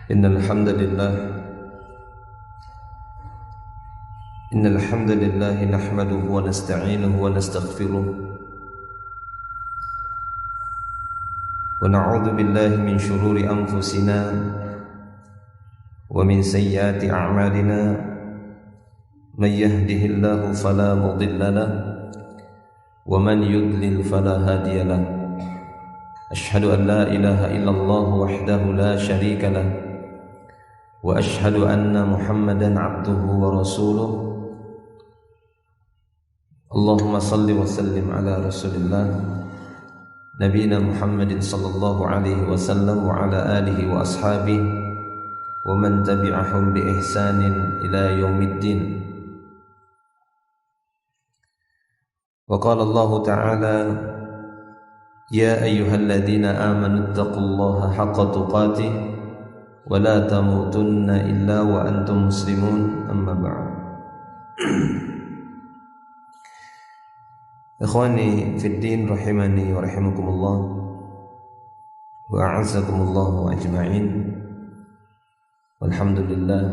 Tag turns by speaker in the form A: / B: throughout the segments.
A: Innal hamdalillah nahmaduhu wa nasta'inuhu wa nastaghfiruh wa na'udzu billahi min shururi anfusina wa min sayyiati a'malina may yahdihillahu fala mudilla lahu wa man yudlil fala hadiya lahu ashhadu an la ilaha illallah wahdahu la syarika lahu wa ashhadu anna Muhammadan abduhu wa rasuluh. Allahumma salli wa sallim ala Rasulillah Nabiyina Muhammadin sallallahu alaihi wasallam wa ala alihi wa ashabihi wa man tabi'ahum bi ihsanin ila yaumiddin. Wa qala Allah ta'ala ya ayyuhalladzina amanu taqullaha haqqa tuqatih wa la tamutunna illa wa antum muslimun, amma ba'd. Ikhwani fid din rahimani wa rahimakumullah wa a'azzakumullah ajma'in. Walhamdulillah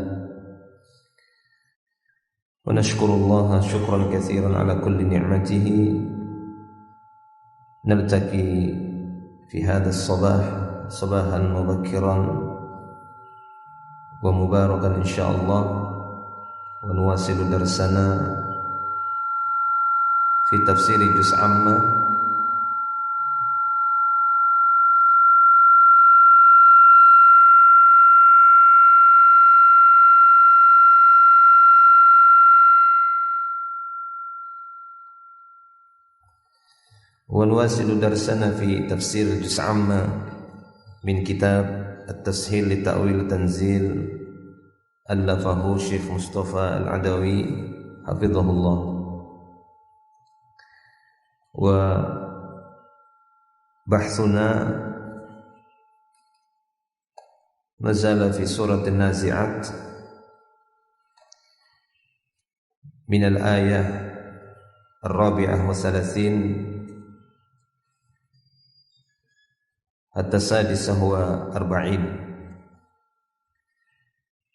A: wa nashkurullaha syukran katsiran ala kulli ni'matihi. Naltaqi fi hadha as-sabah sabahan mubakkiran wa mubarakan insyaallah wa nuwasilu darsana fi tafsiri juz' amma wa nuwasilu darsana fi tafsir juz' amma min kitab at-tashil li ta'wil tanzil allafahu Syekh Mustafa Al-Adawi hafizahullah. Wa bahthuna mazala fi surat An-Nazi'at min al-ayah ar-rabi'ah wa thalathin hatta sadisah wa arba'in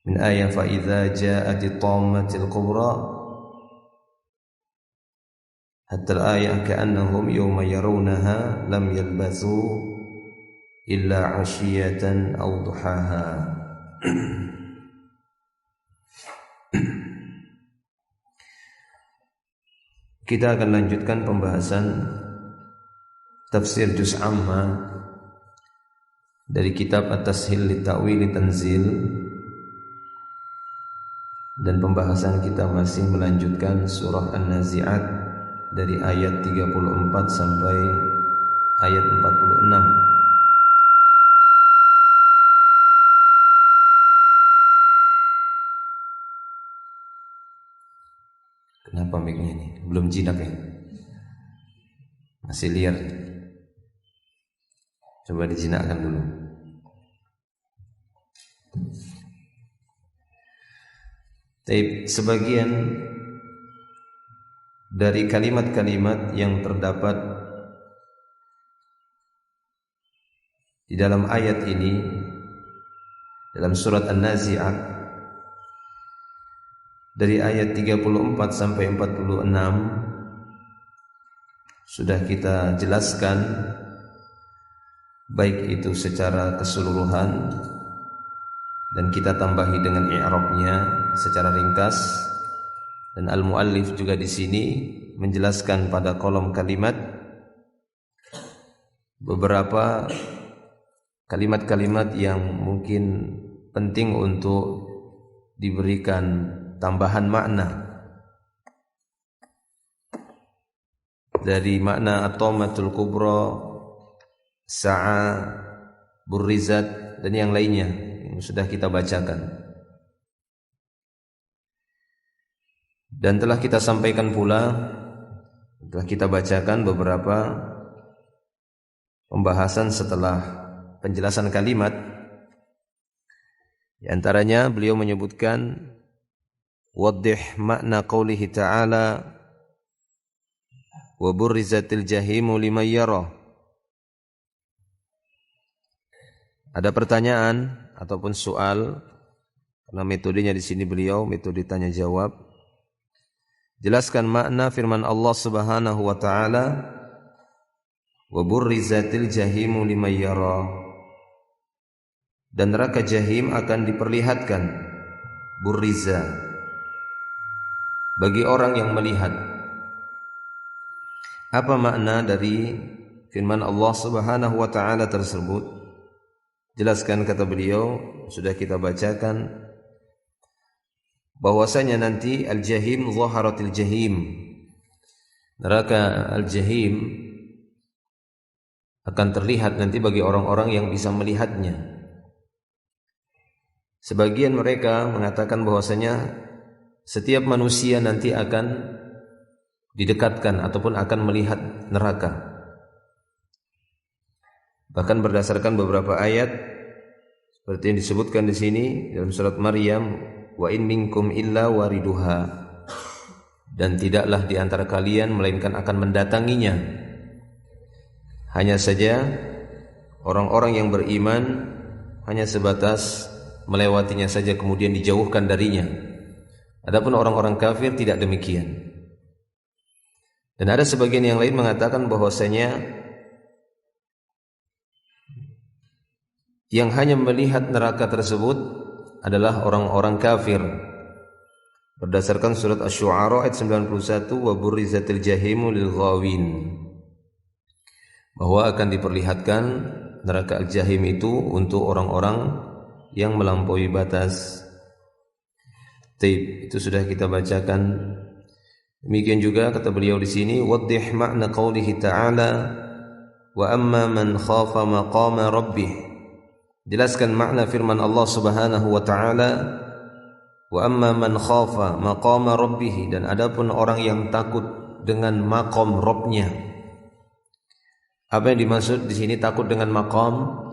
A: min ayah fa idza ja'ati tammatil kubra hatta al-ayah ka'annahum yawma yarawnaha lam yalbathu illa 'ashiyatan aw duhaha. Kita akan lanjutkan pembahasan tafsir juz' amma dari kitab At-Tashil li Ta'wil Tanzil, dan pembahasan kita masih melanjutkan surah An-Nazi'at dari ayat 34 sampai ayat 46. Kenapa mic-nya ini? Belum jinak ya? Masih liar. Coba dijinakkan dulu. Sebagian dari kalimat-kalimat yang terdapat di dalam ayat ini, dalam surat An-Nazi'at, dari ayat 34 sampai 46 sudah kita jelaskan, baik itu secara keseluruhan dan kita tambahi dengan i'rabnya secara ringkas. Dan al-muallif juga di sini menjelaskan pada kolom kalimat beberapa kalimat-kalimat yang mungkin penting untuk diberikan tambahan makna dari makna at-tammatul kubra, sa'a, burrizat, dan yang lainnya yang sudah kita bacakan. Dan telah kita sampaikan pula, telah kita bacakan beberapa pembahasan setelah penjelasan kalimat. Di antaranya beliau menyebutkan waddih makna qaulihi ta'ala wa burrizatil jahimu liman yara. Ada pertanyaan ataupun soal? Karena metodenya di sini beliau metode tanya jawab. Jelaskan makna firman Allah Subhanahu wa taala, "Wa burrizatil jahimu liman yara." Dan neraka jahim akan diperlihatkan, burriza, bagi orang yang melihat. Apa makna dari firman Allah Subhanahu wa taala tersebut? Jelaskan, kata beliau, sudah kita bacakan, bahwasanya nanti al-jahim, zaharatil jahim, neraka al-jahim akan terlihat nanti bagi orang-orang yang bisa melihatnya. Sebagian mereka mengatakan bahwasanya setiap manusia nanti akan didekatkan ataupun akan melihat neraka. Bahkan berdasarkan beberapa ayat seperti yang disebutkan di sini dalam surat Maryam, wa in minkum illa wariduha, dan tidaklah di antara kalian melainkan akan mendatanginya. Hanya saja orang-orang yang beriman hanya sebatas melewatinya saja kemudian dijauhkan darinya. Adapun orang-orang kafir tidak demikian. Dan ada sebagian yang lain mengatakan bahwasanya yang hanya melihat neraka tersebut adalah orang-orang kafir. Berdasarkan surat Asy-Syu'ara ayat 91, wa burrizatil jahimu lil ghawin, bahwa akan diperlihatkan neraka al-jahim itu untuk orang-orang yang melampaui batas. Taib, itu sudah kita bacakan. Demikian juga kata beliau di sini, waddih makna qaulihi ta'ala, wa amma man khafa maqama rabbih. Jelaskan makna firman Allah Subhanahu wa taala, wa amma man khafa maqama rabbih, dan adapun orang yang takut dengan maqam Rabbnya. Apa yang dimaksud di sini takut dengan maqam?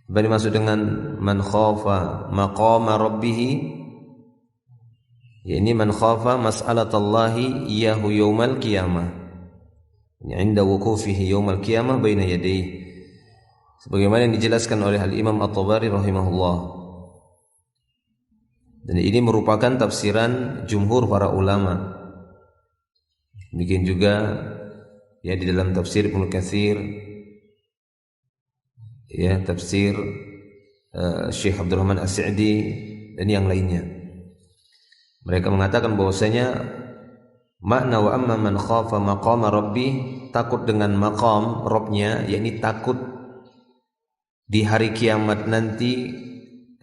A: Apa yang dimaksud dengan man khafa maqama rabbih? Ini man khafa mas'alatallahi iyahu yaumal qiyamah, inda wuqufihi yaumal qiyamah baina yadayhi, sebagaimana yang dijelaskan oleh Al-Imam At-Tabari rahimahullah. Dan ini merupakan tafsiran jumhur para ulama. Demikian juga ya di dalam tafsir Ibnu Katsir, ya tafsir Syekh Abdul Rahman As-Sa'di dan yang lainnya. Mereka mengatakan bahwasanya makna wa amma man khafa maqama rabbih, takut dengan maqam Rabbnya, yakni takut di hari kiamat nanti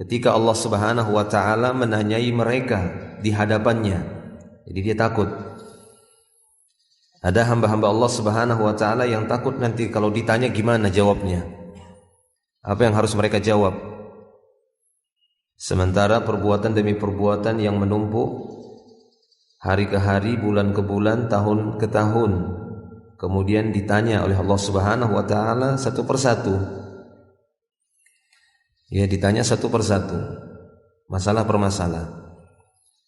A: ketika Allah Subhanahu wa taala menanyai mereka di hadapannya. Jadi dia takut. Ada hamba-hamba Allah Subhanahu wa taala yang takut nanti kalau ditanya gimana jawabnya. Apa yang harus mereka jawab? Sementara perbuatan demi perbuatan yang menumpuk hari ke hari, bulan ke bulan, tahun ke tahun, kemudian ditanya oleh Allah Subhanahu wa taala satu persatu. Ya, ditanya satu persatu, masalah per masalah.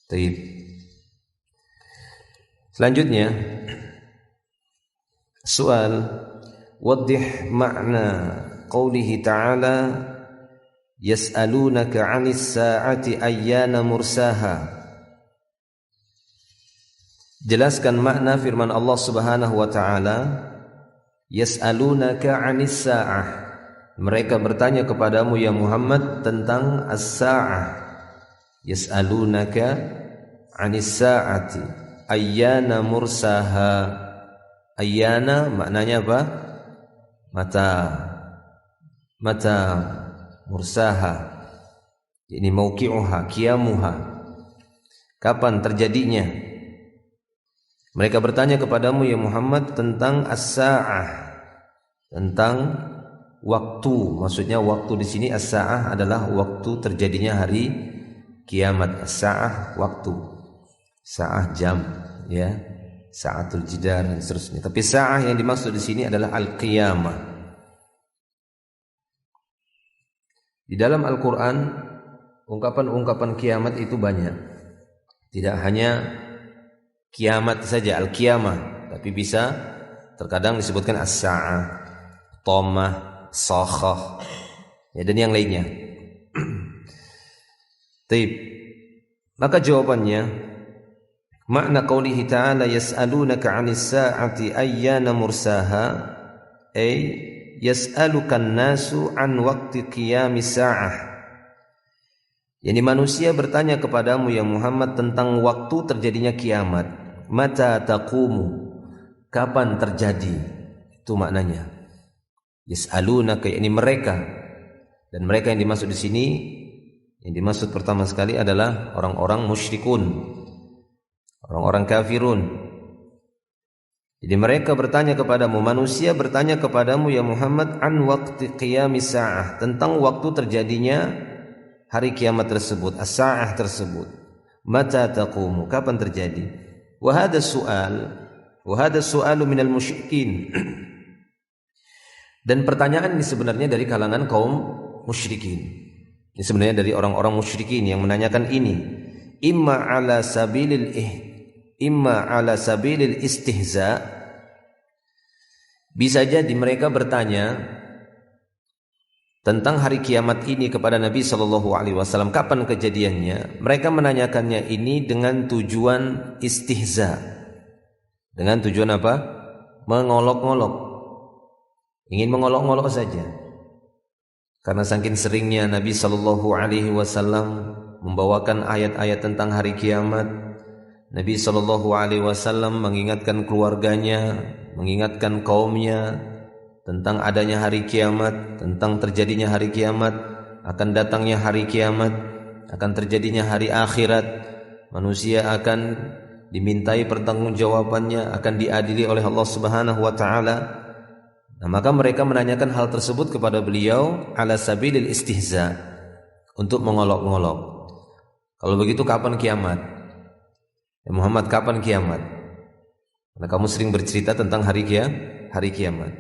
A: Taib. Selanjutnya, soal waddih makna qaulihi ta'ala, yas'alunaka 'anis sa'ati ayyana mursaha. Jelaskan makna firman Allah Subhanahu wa taala, yas'alunaka 'anis sa'ah. Mereka bertanya kepadamu ya Muhammad tentang as-sa'ah. Yas'alunaka 'anis sa'ati ayyana mursaha. Ayyana maknanya apa? Mata mursaha, ini mauqi'uha, qiyamuha, kapan terjadinya. Mereka bertanya kepadamu ya Muhammad tentang as-sa'ah, tentang waktu. Maksudnya waktu di sini as-sa'ah adalah waktu terjadinya hari kiamat. As-sa'ah waktu, sa'ah jam, ya, sa'atul jidar dan seterusnya. Tapi sa'ah yang dimaksud di sini adalah al-qiyamah. Di dalam Al-Quran ungkapan-ungkapan kiamat itu banyak. Tidak hanya kiamat saja, al-qiyamah, tapi bisa terkadang disebutkan as-sa'ah, tamah, sakhah, ya, dan yang lainnya. Taib. Maka jawabannya, makna qaulihi ta'ala yas'alunaka 'anis sa'ati ayyana mursaha, ay yas'alukan nasu 'an waqti qiyamis sa'ah. Yani manusia bertanya kepadamu ya Muhammad tentang waktu terjadinya kiamat. Mata taqumu, kapan terjadi? Itu maknanya. Yas'alunaka, yakni mereka. Dan mereka yang dimaksud di sini, yang dimaksud pertama sekali adalah orang-orang musyrikun, orang-orang kafirun. Jadi mereka bertanya kepadamu, manusia bertanya kepadamu ya Muhammad, an waqti qiyamis sa'ah, tentang waktu terjadinya hari kiamat tersebut, as-sa'ah tersebut. Mata taqumu, kapan terjadi? Wa hadha su'alu minal musyrikin. Dan pertanyaan ini sebenarnya dari kalangan kaum musyrikin. Ini sebenarnya dari orang-orang musyrikin yang menanyakan ini. Imma ala sabilil istihza. Bisa jadi mereka bertanya tentang hari kiamat ini kepada Nabi SAW. Kapan kejadiannya? Mereka menanyakannya ini dengan tujuan istihza. Dengan tujuan apa? Mengolok-ngolok. Ingin mengolok-ngolok saja. Karena saking seringnya Nabi SAW membawakan ayat-ayat tentang hari kiamat, Nabi SAW mengingatkan keluarganya, mengingatkan kaumnya tentang adanya hari kiamat, tentang terjadinya hari kiamat, akan datangnya hari kiamat, akan terjadinya hari akhirat, manusia akan dimintai pertanggungjawabannya, akan diadili oleh Allah Subhanahu wa taala. Nah, maka mereka menanyakan hal tersebut kepada beliau ala sabilil istihza, untuk mengolok-ngolok. Kalau begitu kapan kiamat? Ya Muhammad, kapan kiamat? Karena kamu sering bercerita tentang hari kiamat.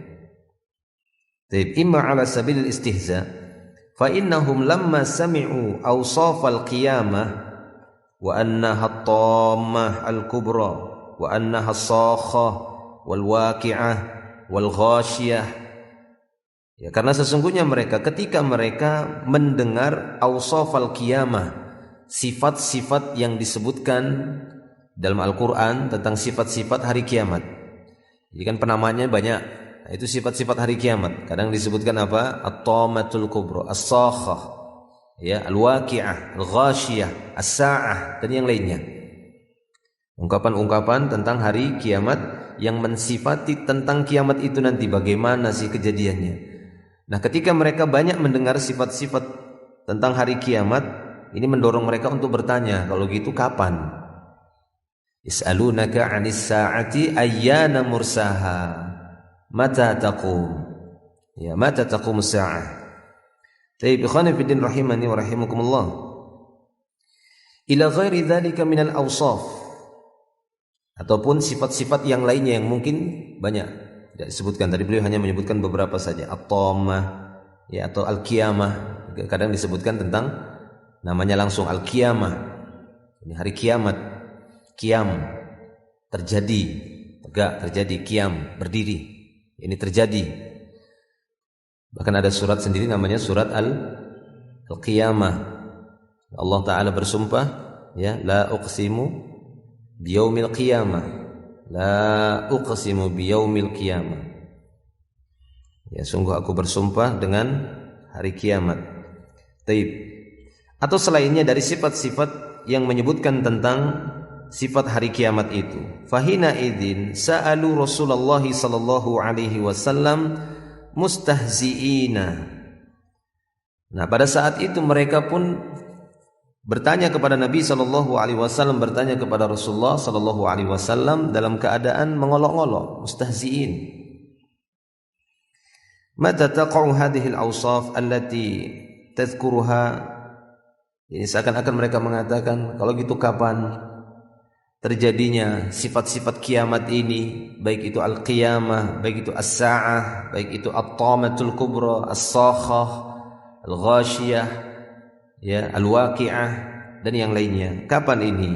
A: Taib, imma ala sabilil istihza, fa innahum lamma sami'u awsafal qiyamah wa annaha at-tammah al-kubra wa annaha as-sakhah wal waqi'ah wal ghashiyah. Ya, karena sesungguhnya mereka ketika mereka mendengar awsafal qiyamah, sifat-sifat yang disebutkan dalam Al-Quran tentang sifat-sifat hari kiamat. Jadi kan penamaannya banyak. Nah, itu sifat-sifat hari kiamat. Kadang disebutkan apa? At-tammatul kubra, as-sakhah, ya, al-waqi'ah, al-ghashiyah, as-sa'ah, dan yang lainnya. Ungkapan-ungkapan tentang hari kiamat yang mensifati tentang kiamat itu nanti, bagaimana sih kejadiannya. Nah, ketika mereka banyak mendengar sifat-sifat tentang hari kiamat, ini mendorong mereka untuk bertanya, kalau gitu kapan? Yas'alunaka 'anis sa'ati ayyana mursaha. Mata taqum? Ya, mata taqum as-sa'ah. Taib, ikhwani fi din rahimani wa rahimakumullah. Ila ghairi dzalika minal awsaf, ataupun sifat-sifat yang lainnya yang mungkin banyak tidak disebutkan. Tadi beliau hanya menyebutkan beberapa saja. At-tammah, ya, atau al-qiyamah. Kadang disebutkan tentang namanya langsung al-qiyamah. Ini hari kiamat. Qiyam, terjadi, tegak, terjadi. Qiyam, berdiri, ini terjadi. Bahkan ada surat sendiri namanya surat al-qiyamah. Allah Ta'ala bersumpah, ya, la uqsimu biyaumil qiyamah, la uqsimu biyaumil qiyamah, ya, sungguh aku bersumpah dengan hari kiamat. Taib. Atau selainnya dari sifat-sifat yang menyebutkan tentang sifat hari kiamat itu. Fahina idzin sa'alu Rasulullah sallallahu alaihi wasallam mustahzi'ina. Nah, pada saat itu mereka pun bertanya kepada Nabi sallallahu alaihi wasallam, bertanya kepada Rasulullah sallallahu alaihi wasallam dalam keadaan mengolok-olok, mustahzi'in. Mata taqa'u hadhihi al-awsaf allati tadhkuruha. Ini seakan-akan mereka mengatakan, kalau gitu kapan terjadinya sifat-sifat kiamat ini, baik itu al-qiyamah, baik itu as-sa'ah, baik itu at-tamatul kubra, as-sakhah, al-ghashiyah, ya, al-waqi'ah, dan yang lainnya. Kapan ini?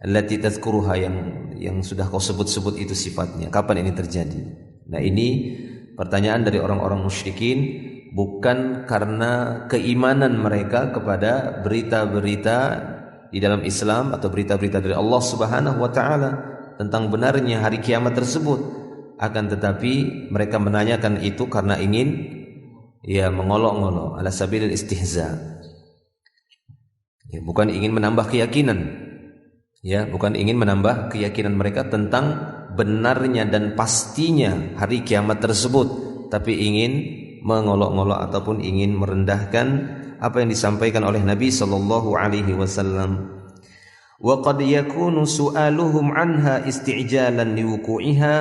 A: Allati tadhkuruha, yang sudah kau sebut-sebut itu sifatnya. Kapan ini terjadi? Nah, ini pertanyaan dari orang-orang musyrikin bukan karena keimanan mereka kepada berita-berita di dalam Islam atau berita-berita dari Allah Subhanahu wa taala tentang benarnya hari kiamat tersebut, akan tetapi mereka menanyakan itu karena ingin mengolok-olok, ala sabilil istihza. Bukan ingin menambah keyakinan. Bukan ingin menambah keyakinan mereka tentang benarnya dan pastinya hari kiamat tersebut, tapi ingin mengolok-olok ataupun ingin merendahkan apa yang disampaikan oleh Nabi sallallahu alaihi wasallam. Wa qad yakunu su'aluhum anha isti'jalan liwuqu'iha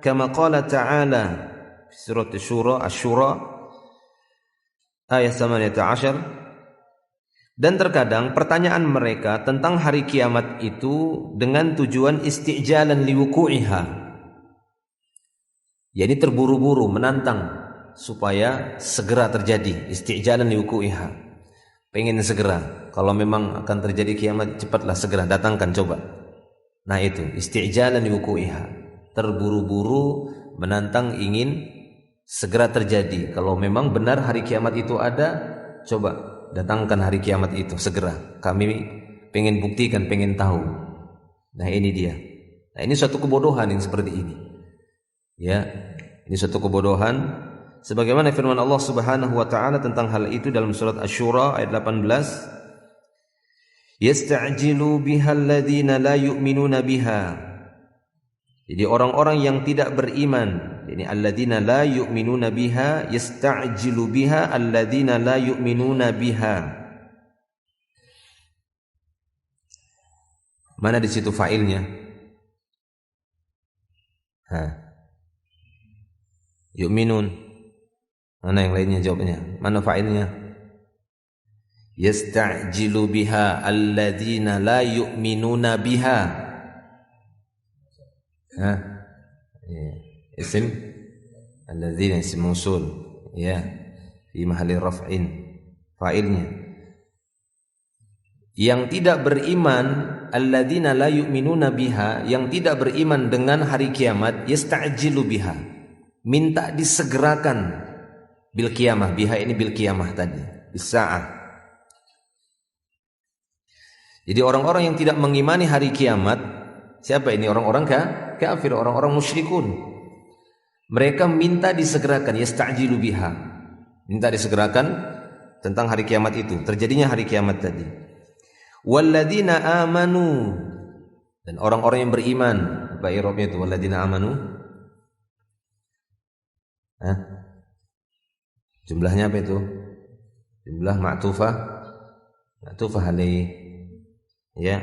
A: kama qala ta'ala fi surat Asy-Syura ayat 18. Dan terkadang pertanyaan mereka tentang hari kiamat itu dengan tujuan isti'jalan liwuqu'iha, yakni terburu-buru, menantang supaya segera terjadi. Isti'jalan liwuqu'iha, pengen segera, kalau memang akan terjadi kiamat cepatlah segera datangkan coba. Nah itu isti'jalan liwuqu'iha, terburu-buru, menantang, ingin segera terjadi. Kalau memang benar hari kiamat itu ada, coba datangkan hari kiamat itu segera, kami pengen buktikan, pengen tahu. Nah ini dia. Nah ini suatu kebodohan yang seperti ini. Ini suatu kebodohan. Sebagaimana firman Allah Subhanahu wa taala tentang hal itu dalam surat Asy-Syura ayat 18. Yasta'jilu biha alladhina la yu'minuna biha. Jadi orang-orang yang tidak beriman, ini alladzina la yu'minuna biha, yasta'jilu biha alladzina la yu'minuna biha. Mana di situ fa'ilnya? Yu'minun. Mana yang lainnya jawabnya? Mana fa'ilnya? Yasta'jilu biha alladzina la yu'minuna biha. Isim alladzina, isim mausul, fi mahalli raf'in, fa'ilnya. Yang tidak beriman, alladzina la yu'minuna biha, yang tidak beriman dengan hari kiamat, yasta'jilu biha, minta disegerakan, bil qiyamah, biha ini bil qiyamah tadi, bis-sa'ah. Jadi orang-orang yang tidak mengimani hari kiamat, siapa ini? Orang-orang kafir, orang-orang musyrikun. Mereka minta disegerakan, yasta'jilu biha, minta disegerakan tentang hari kiamat itu, terjadinya hari kiamat tadi. Walladzina amanu, dan orang-orang yang beriman. Apa i'rabnya itu walladzina amanu? Jumlahnya apa itu? Jumlah ma'tufah alaih.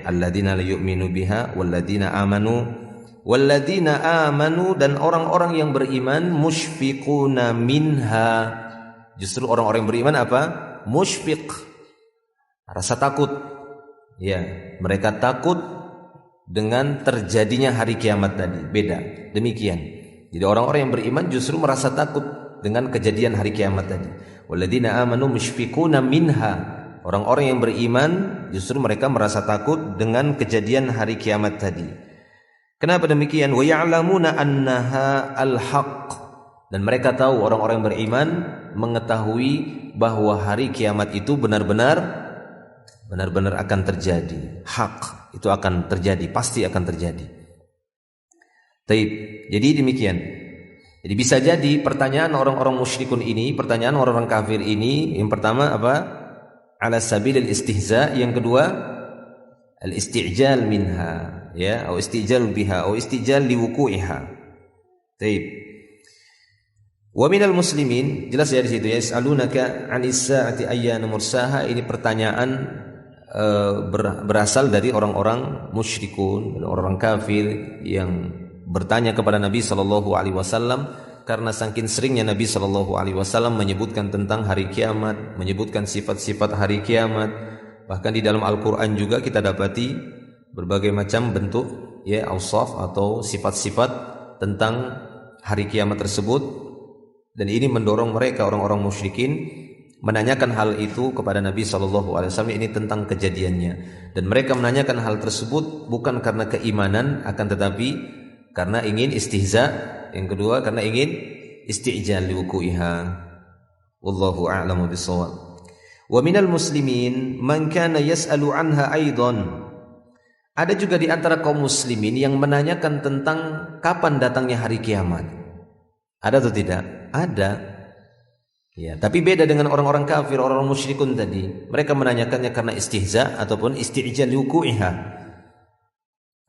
A: Alladzina la yu'minu biha walladzina amanu. Walladzina amanu, dan orang-orang yang beriman, musyfiquna minha. Justru orang-orang yang beriman apa? Musyfiq, rasa takut. Mereka takut dengan terjadinya hari kiamat tadi. Beda, demikian. Jadi orang-orang yang beriman justru merasa takut dengan kejadian hari kiamat tadi. Walladzina amanu musyfiquna minha. Orang-orang yang beriman justru mereka merasa takut dengan kejadian hari kiamat tadi. Kenapa demikian? Wa ya'lamuna annaha al-haq, dan mereka tahu, orang-orang yang beriman mengetahui bahwa hari kiamat itu benar-benar akan terjadi. Hak itu akan terjadi, pasti akan terjadi. Taib. Jadi demikian. Jadi bisa jadi pertanyaan orang-orang musyrikun ini, pertanyaan orang-orang kafir ini, yang pertama apa? Ala sabilil istihza, yang kedua al-isti'jal minha, atau isti'jal biha, atau isti'jal liwuqu'iha. Taib. Wa minal muslimin, jelas ya di situ, yas'alunaka 'anis sa'ati ayyana mursaha. Ini pertanyaan berasal dari orang-orang musyrikun, orang-orang kafir yang bertanya kepada Nabi sallallahu alaihi wasallam karena saking seringnya Nabi sallallahu alaihi wasallam menyebutkan tentang hari kiamat, menyebutkan sifat-sifat hari kiamat. Bahkan di dalam Al-Qur'an juga kita dapati berbagai macam bentuk awsaf atau sifat-sifat tentang hari kiamat tersebut, dan ini mendorong mereka orang-orang musyrikin menanyakan hal itu kepada Nabi SAW. Ini tentang kejadiannya, dan mereka menanyakan hal tersebut bukan karena keimanan, akan tetapi karena ingin istihza. Yang kedua karena ingin isti'jal liwuku'iha. Wallahu a'lamu bissawab. Wa minal muslimin man kana yas'alu anha aidan. Ada juga di antara kaum muslimin yang menanyakan tentang kapan datangnya hari kiamat. Ada atau tidak? Ada. Ya, tapi beda dengan orang-orang kafir, orang-orang musyrikun tadi. Mereka menanyakannya karena istihza ataupun isti'jal liwuku'iha.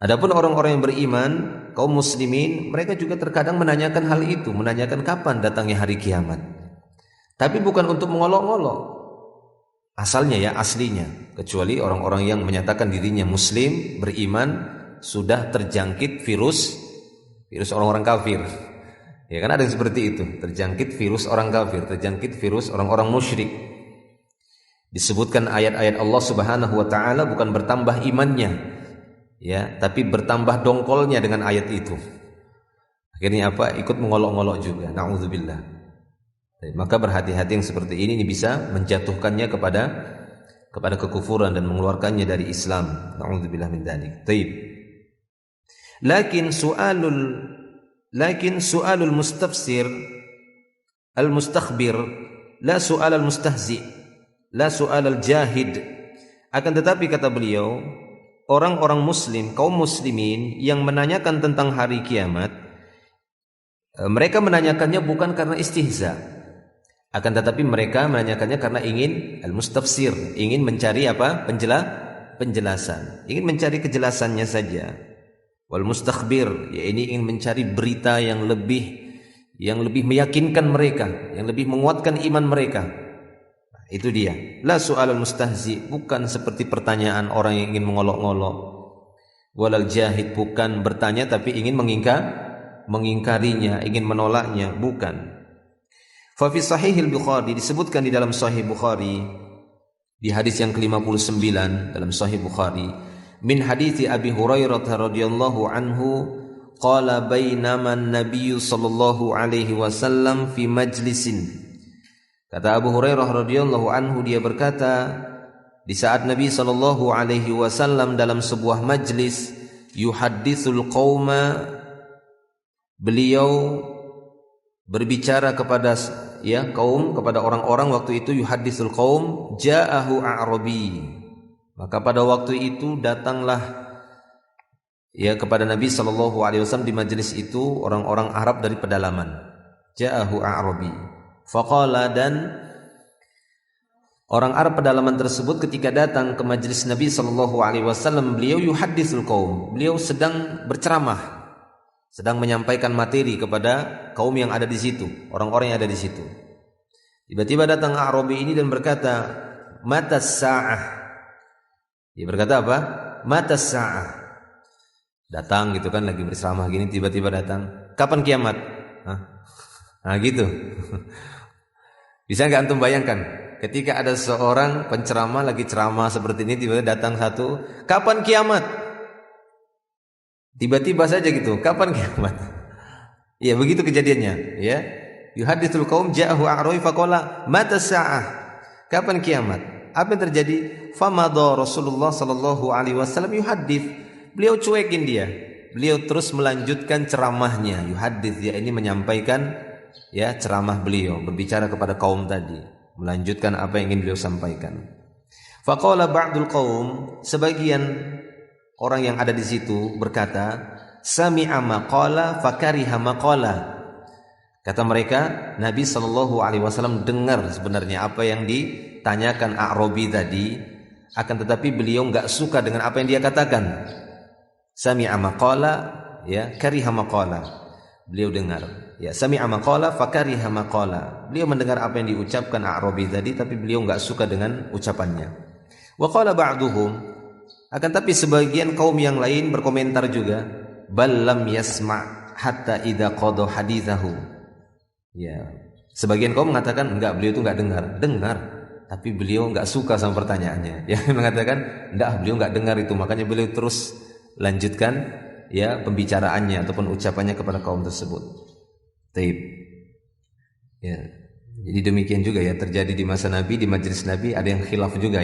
A: Adapun orang-orang yang beriman, kaum muslimin, mereka juga terkadang menanyakan hal itu, menanyakan kapan datangnya hari kiamat. Tapi bukan untuk mengolok-olok. Asalnya ya, aslinya, kecuali orang-orang yang menyatakan dirinya muslim, beriman, sudah terjangkit virus orang-orang kafir. Ya kan ada yang seperti itu, terjangkit virus orang kafir, terjangkit virus orang-orang musyrik. Disebutkan ayat-ayat Allah Subhanahu wa taala bukan bertambah imannya, ya, tapi bertambah dongkolnya dengan ayat itu. Akhirnya apa? Ikut mengolok-olok juga. Na'udzubillah. Maka berhati-hati yang seperti ini bisa menjatuhkannya kepada kekufuran dan mengeluarkannya dari Islam. Na'udzubillah min dzalik. Baik. Lakin su'alul mustafsir al-mustakhbir la su'al al-mustahzi, la su'al al-jahid. Akan tetapi kata beliau, orang-orang muslim, kaum muslimin yang menanyakan tentang hari kiamat, mereka menanyakannya bukan karena istihza. Akan tetapi mereka menanyakannya karena ingin al-mustafsir, ingin mencari apa? Penjelasan. Ingin mencari kejelasannya saja. Wal mustakhbir, ya ini ingin mencari berita yang lebih meyakinkan mereka, yang lebih menguatkan iman mereka. Nah, itu dia. La su'al al-mustahzi, bukan seperti pertanyaan orang yang ingin mengolok-olok. Walal jahid, bukan bertanya tapi ingin mengingkarinya, ingin menolaknya, bukan. Fa fi sahihil Bukhari, disebutkan di dalam sahih Bukhari di hadis yang ke-59 dalam sahih Bukhari, min hadithi Abi Hurairah radhiyallahu anhu qala bainama an-nabiy sallallahu alaihi wasallam fi majlisin. Kata Abu Hurairah radhiyallahu anhu, dia berkata, di saat Nabi sallallahu alaihi wasallam dalam sebuah majlis, yuhadditsul qauma, beliau berbicara kepada kaum, kepada orang-orang waktu itu, yuhaddisul qaum, ja'ahu a'rabi. Maka pada waktu itu datanglah kepada Nabi sallallahu alaihi wasallam di majelis itu orang-orang Arab dari pedalaman. Ja'ahu a'rabi. Faqala, dan orang Arab pedalaman tersebut ketika datang ke majelis Nabi sallallahu alaihi wasallam, beliau yuhaddisul qaum, beliau sedang berceramah, sedang menyampaikan materi kepada kaum yang ada di situ, orang-orang yang ada di situ. Tiba-tiba datang Arabi ini dan berkata, matas sa'ah. Dia berkata apa? Matas sa'ah. Datang gitu kan, lagi berceramah gini, tiba-tiba datang, kapan kiamat? Nah gitu. Bisa nggak antum bayangkan? Ketika ada seorang penceramah lagi ceramah seperti ini, tiba-tiba datang satu, kapan kiamat? Tiba-tiba saja gitu, kapan kiamat? Ya begitu kejadiannya, ya. Yuhaditsul qaum ja'ahu a'rabi faqala mata sa'ah. Kapan kiamat? Apa yang terjadi? Famadha Rasulullah sallallahu alaihi wasallam yuhaddits. Beliau cuekin dia. Beliau terus melanjutkan ceramahnya. Yuhaddits, ya ini menyampaikan ceramah beliau, berbicara kepada kaum tadi, melanjutkan apa yang ingin beliau sampaikan. Faqala ba'dul qaum, sebagian orang yang ada di situ berkata, sami'a maqala fakariha maqala. Kata mereka, Nabi sallallahu alaihi wasallam dengar sebenarnya apa yang ditanyakan A'rabi tadi, akan tetapi beliau enggak suka dengan apa yang dia katakan. Sami'a maqala, kariha maqala. Beliau dengar, sami'a maqala fakariha maqala. Beliau mendengar apa yang diucapkan A'rabi tadi, tapi beliau enggak suka dengan ucapannya. Wa qala ba'duhum, akan tapi sebagian kaum yang lain berkomentar juga, bal lam yasma' hatta idza qada hadithahu. Sebagian kaum mengatakan enggak, beliau itu enggak dengar, tapi beliau enggak suka sama pertanyaannya. Yang mengatakan enggak, beliau enggak dengar itu, makanya beliau terus lanjutkan pembicaraannya ataupun ucapannya kepada kaum tersebut. Taib. Jadi demikian juga terjadi di masa Nabi, di majelis Nabi ada yang khilaf juga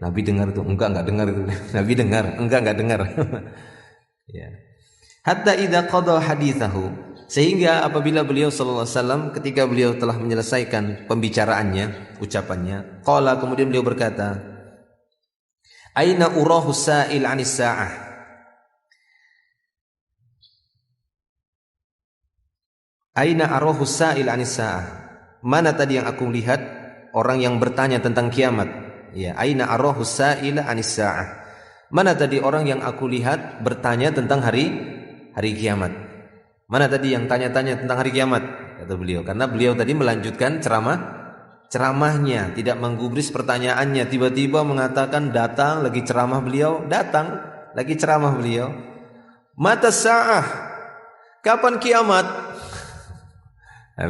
A: Nabi dengar itu, enggak dengar itu. Nabi dengar, enggak dengar. Hatta idza qada hadithahu, Sehingga apabila beliau sallallahu alaihi wasallam ketika beliau telah menyelesaikan pembicaraannya, ucapannya, qala, kemudian beliau berkata, aina urahu sa'il 'anis sa'ah? Aina arahu sa'il 'anis sa'ah? Mana tadi yang aku lihat orang yang bertanya tentang kiamat? Ya, aina arahu sa'il 'anis sa'ah? Mana tadi orang yang aku lihat bertanya tentang hari kiamat? Mana tadi yang tanya-tanya tentang hari kiamat? Kata beliau. Karena beliau tadi melanjutkan ceramahnya, tidak menggubris pertanyaannya. Tiba-tiba mengatakan datang lagi ceramah beliau, datang lagi ceramah beliau. Mata sa'ah? Kapan kiamat? Nah,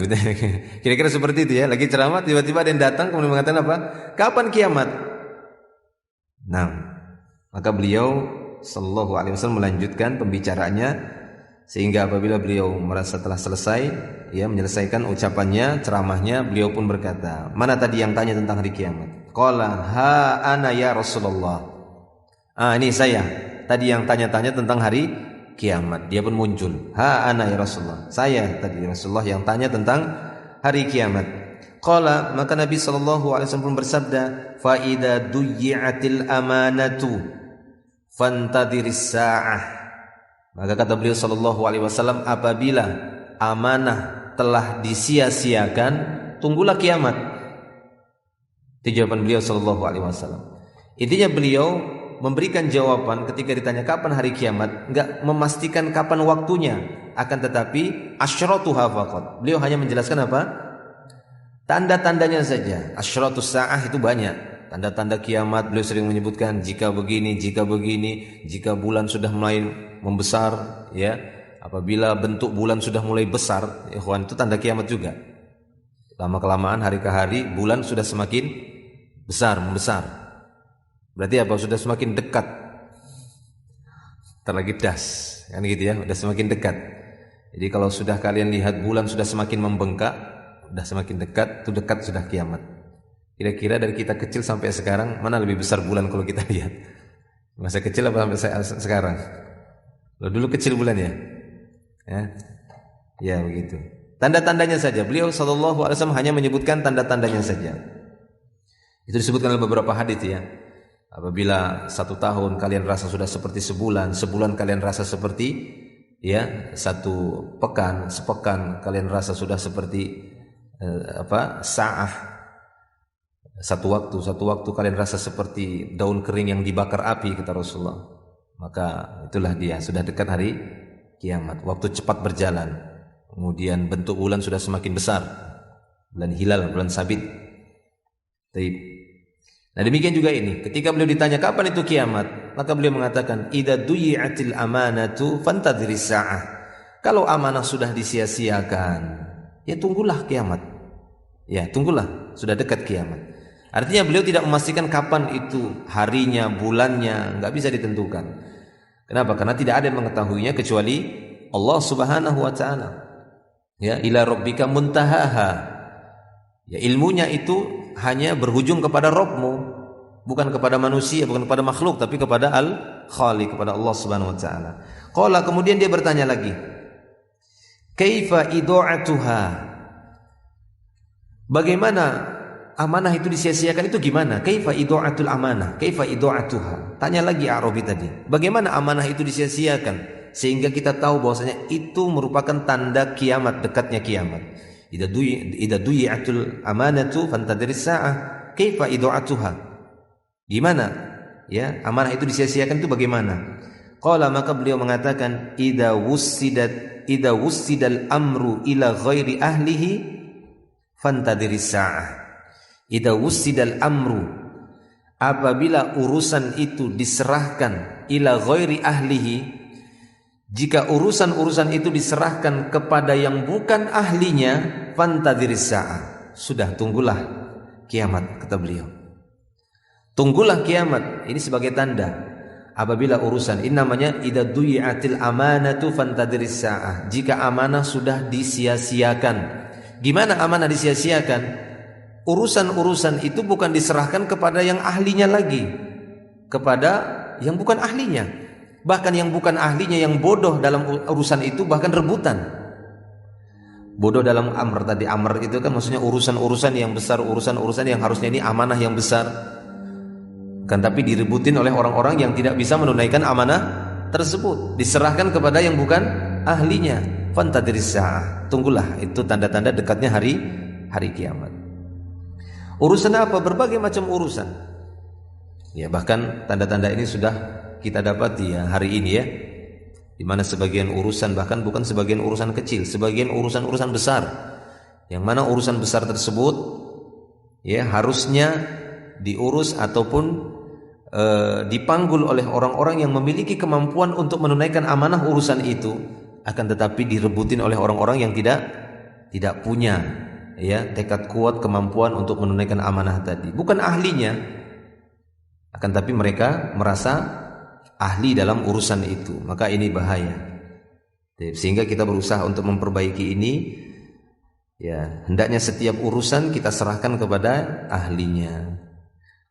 A: kira-kira seperti itu ya. Lagi ceramah, tiba-tiba ada yang datang kemudian mengatakan apa? Kapan kiamat? Nah, maka beliau sallallahu alaihi wasallam melanjutkan pembicaraannya. Sehingga apabila beliau merasa telah selesai, ya, menyelesaikan ucapannya, ceramahnya, beliau pun berkata, mana tadi yang tanya tentang hari kiamat? Qala ha ana ya Rasulullah. Ini saya. Tadi yang tanya-tanya tentang hari kiamat. Dia pun muncul. Ha ana ya Rasulullah. Saya tadi Rasulullah yang tanya tentang hari kiamat. Qala, maka Nabi sallallahu alaihi wasallam bersabda, fa idza duyyi'atil amanatu fantadhiris sa'ah. Maka kata beliau sallallahu alaihi wasallam, apabila amanah telah disia-siakan, tunggulah kiamat. Itu jawaban beliau sallallahu alaihi wasallam. Intinya beliau memberikan jawaban ketika ditanya kapan hari kiamat, enggak memastikan kapan waktunya, akan tetapi asyratuha faqat. Beliau hanya menjelaskan apa? Tanda-tandanya saja. Asyratus sa'ah itu banyak. Tanda-tanda kiamat beliau sering menyebutkan jika begini, jika bulan sudah mulai membesar, ya. Apabila bentuk bulan sudah mulai besar, ikhwan, itu tanda kiamat juga. Lama-kelamaan hari ke hari bulan sudah semakin membesar. Berarti apa? Sudah semakin dekat. Terlagi das, kan gitu ya, sudah semakin dekat. Jadi kalau sudah kalian lihat bulan sudah semakin membengkak, sudah semakin dekat, itu dekat sudah kiamat. Kira-kira dari kita kecil sampai sekarang mana lebih besar bulan kalau kita lihat? Masa kecil apa sampai sekarang? Lo dulu kecil bulan ya? Ya begitu. Tanda-tandanya saja. Beliau sallallahu alaihi wasallam hanya menyebutkan tanda-tandanya saja. Itu disebutkan dalam beberapa hadis ya. Apabila 1 tahun kalian rasa sudah seperti sebulan kalian rasa seperti ya 1 pekan, sepekan kalian rasa sudah seperti sa'ah. Satu waktu kalian rasa seperti daun kering yang dibakar api, kata Rasulullah. Maka itulah dia, sudah dekat hari kiamat. Waktu cepat berjalan. Kemudian bentuk bulan sudah semakin besar. Bulan hilal, bulan sabit. Nah demikian juga ini. Ketika beliau ditanya kapan itu kiamat, maka beliau mengatakan, idza duyi'atil amanatu fantadhiris sa'ah. Kalau amanah sudah disia-siakan, ya tunggulah kiamat. Ya tunggulah, sudah dekat kiamat. Artinya beliau tidak memastikan kapan itu harinya, bulannya, enggak bisa ditentukan. Kenapa? Karena tidak ada yang mengetahuinya kecuali Allah Subhanahu wa taala. Ya, ila rabbika muntahaha. Ya, ilmunya itu hanya berhujung kepada Rabbmu, bukan kepada manusia, bukan kepada makhluk, tapi kepada Al-Khaliq, kepada Allah Subhanahu wa taala. Qala, kemudian dia bertanya lagi. Kaifa ida'atuha? Bagaimana amanah itu disia-siakan, itu gimana? Kaifa idha'atul amanah? Kaifa idha'atuha? Tanya lagi Arabi tadi. Bagaimana amanah itu disia-siakan sehingga kita tahu bahwasanya itu merupakan tanda kiamat, dekatnya kiamat. Idza duyi'atul amanatu fantadhiris sa'ah. Kaifa idha'atuha? Gimana? Ya, amanah itu disia-siakan itu bagaimana? Qala, maka beliau mengatakan idza wussidal amru ila ghairi ahlihi fantadhiris sa'ah. Idza wussidal amru, apabila urusan itu diserahkan ila ghairi ahlihi, jika urusan-urusan itu diserahkan kepada yang bukan ahlinya, fantadhiris sa'ah, sudah tunggulah kiamat, kata beliau. Tunggulah kiamat, ini sebagai tanda apabila urusan ini namanya idza duyi'atil amanatu fantadhiris sa'ah, jika amanah sudah disia-siakan. Gimana amanah disia-siakan? Urusan-urusan itu bukan diserahkan kepada yang ahlinya lagi, kepada yang bukan ahlinya. Bahkan yang bukan ahlinya, yang bodoh dalam urusan itu bahkan rebutan. Bodoh dalam amr tadi. Amr itu kan maksudnya urusan-urusan yang besar, urusan-urusan yang harusnya ini amanah yang besar. Kan tapi direbutin oleh orang-orang yang tidak bisa menunaikan amanah tersebut, diserahkan kepada yang bukan ahlinya. Fantadhiris sa'ah, tunggulah, itu tanda-tanda dekatnya hari kiamat. Urusan apa? Berbagai macam urusan. Ya, bahkan tanda-tanda ini sudah kita dapati ya hari ini ya. Di mana sebagian urusan, bahkan bukan sebagian urusan kecil, sebagian urusan-urusan besar, yang mana urusan besar tersebut ya harusnya diurus ataupun dipanggul oleh orang-orang yang memiliki kemampuan untuk menunaikan amanah urusan itu, akan tetapi direbutin oleh orang-orang yang tidak punya ya tekad kuat, kemampuan untuk menunaikan amanah tadi, bukan ahlinya, akan tapi mereka merasa ahli dalam urusan itu. Maka ini bahaya. Sehingga kita berusaha untuk memperbaiki ini. Ya, hendaknya setiap urusan kita serahkan kepada ahlinya.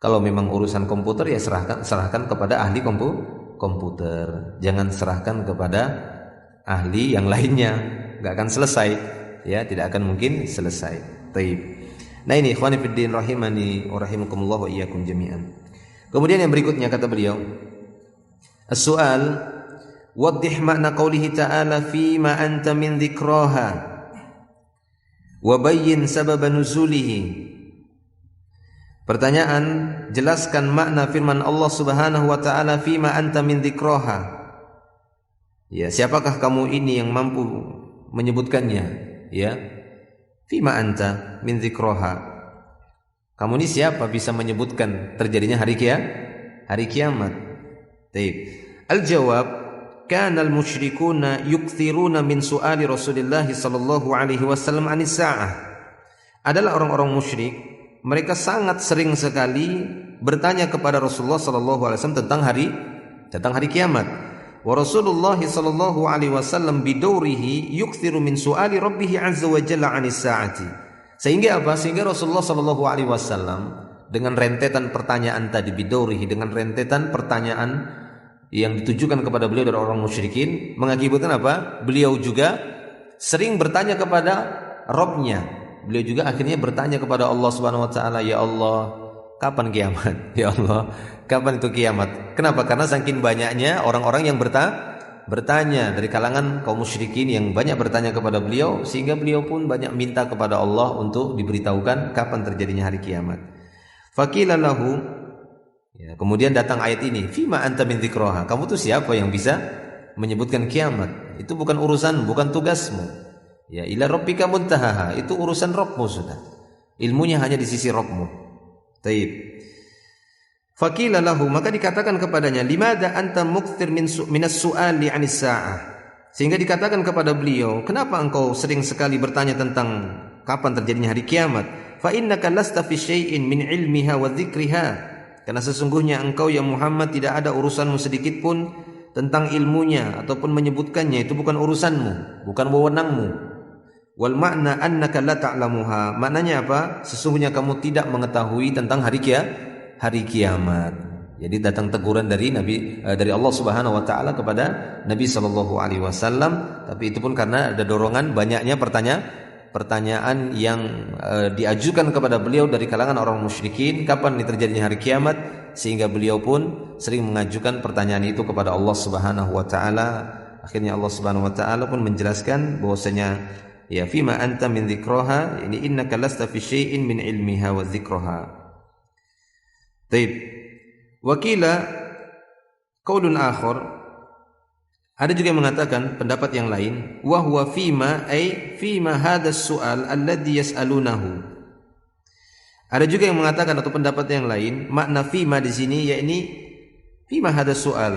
A: Kalau memang urusan komputer ya serahkan kepada ahli komputer. Jangan serahkan kepada ahli yang lainnya. Enggak akan selesai. Ya, tidak akan mungkin selesai. Taib. Nah ini ikhwani fiddin rahimani wa rahimakumullah wa iyyakum jami'an. Kemudian yang berikutnya kata beliau, as-su'al waddih makna qawlihi ta'ala fima anta min dzikraha wa bayyin sabab nuzulihi. Pertanyaan, jelaskan makna firman Allah Subhanahu wa taala fima anta min dzikraha. Ya, siapakah kamu ini yang mampu menyebutkannya? Ya. Fima anta min dzikraha. Kamu ini siapa bisa menyebutkan terjadinya hari kiamat? Baik. Al-jawab, kana al-musyrikuna yukthiruna min su'ali Rasulullah sallallahu alaihi wasallam 'anis sa'ah. Adalah orang-orang musyrik, mereka sangat sering sekali bertanya kepada Rasulullah sallallahu alaihi wasallam tentang hari kiamat. Wa Rasulullah sallallahu alaihi wasallam bidawrihi yukthiru min su'ali rabbih 'azza wa jalla 'anis sa'ati. Sehingga apa? Sehingga Rasulullah sallallahu alaihi wasallam dengan rentetan pertanyaan tadi bidawrihi, dengan rentetan pertanyaan yang ditujukan kepada beliau dari orang musyrikin, mengakibatkan apa? Beliau juga sering bertanya kepada Rabb-Nya. Beliau juga akhirnya bertanya kepada Allah Subhanahu wa taala, ya Allah, kapan kiamat? Ya Allah, kapan itu kiamat? Kenapa? Karena saking banyaknya orang-orang yang bertanya dari kalangan kaum musyrikin yang banyak bertanya kepada beliau, sehingga beliau pun banyak minta kepada Allah untuk diberitahukan kapan terjadinya hari kiamat. Faqila lahu, ya, kemudian datang ayat ini, fima anta min dzikraha. Kamu tuh siapa yang bisa menyebutkan kiamat? Itu bukan urusan, bukan tugasmu. Ya, ila rabbika muntahaha. Itu urusan Rabbmu sudah. Ilmunya hanya di sisi Rabbmu. Taib. Faqila lahu, maka dikatakan kepadanya, limada anta mukthir minas su'ali 'anis sa'ah. Sehingga dikatakan kepada beliau, kenapa engkau sering sekali bertanya tentang kapan terjadinya hari kiamat? Fa innaka lasta fi syai'in min ilmiha wa dzikriha. Karena sesungguhnya engkau ya Muhammad tidak ada urusanmu sedikit pun tentang ilmunya ataupun menyebutkannya. Itu bukan urusanmu, bukan wewenangmu. Wal makna annaka la ta'lamuha. Maknanya apa? Sesungguhnya kamu tidak mengetahui tentang hari kiamat. Jadi datang teguran dari Allah Subhanahu wa taala kepada Nabi sallallahu alaihi wasallam, tapi itu pun karena ada dorongan banyaknya pertanyaan yang diajukan kepada beliau dari kalangan orang musyrikin, kapan terjadinya hari kiamat, sehingga beliau pun sering mengajukan pertanyaan itu kepada Allah Subhanahu wa taala. Akhirnya Allah Subhanahu wa taala pun menjelaskan bahwasanya ya fima anta min dzikraha, ini innaka lasta fi syai'in min ilmiha wa dzikraha. Baik. Wakila qaulun akhar, ada juga yang mengatakan pendapat yang lain, wa huwa fima ay fima hadzal su'al alladhi yas'alunahu. Ada juga yang mengatakan atau pendapat yang lain, makna fima di sini yakni fima hadzal su'al.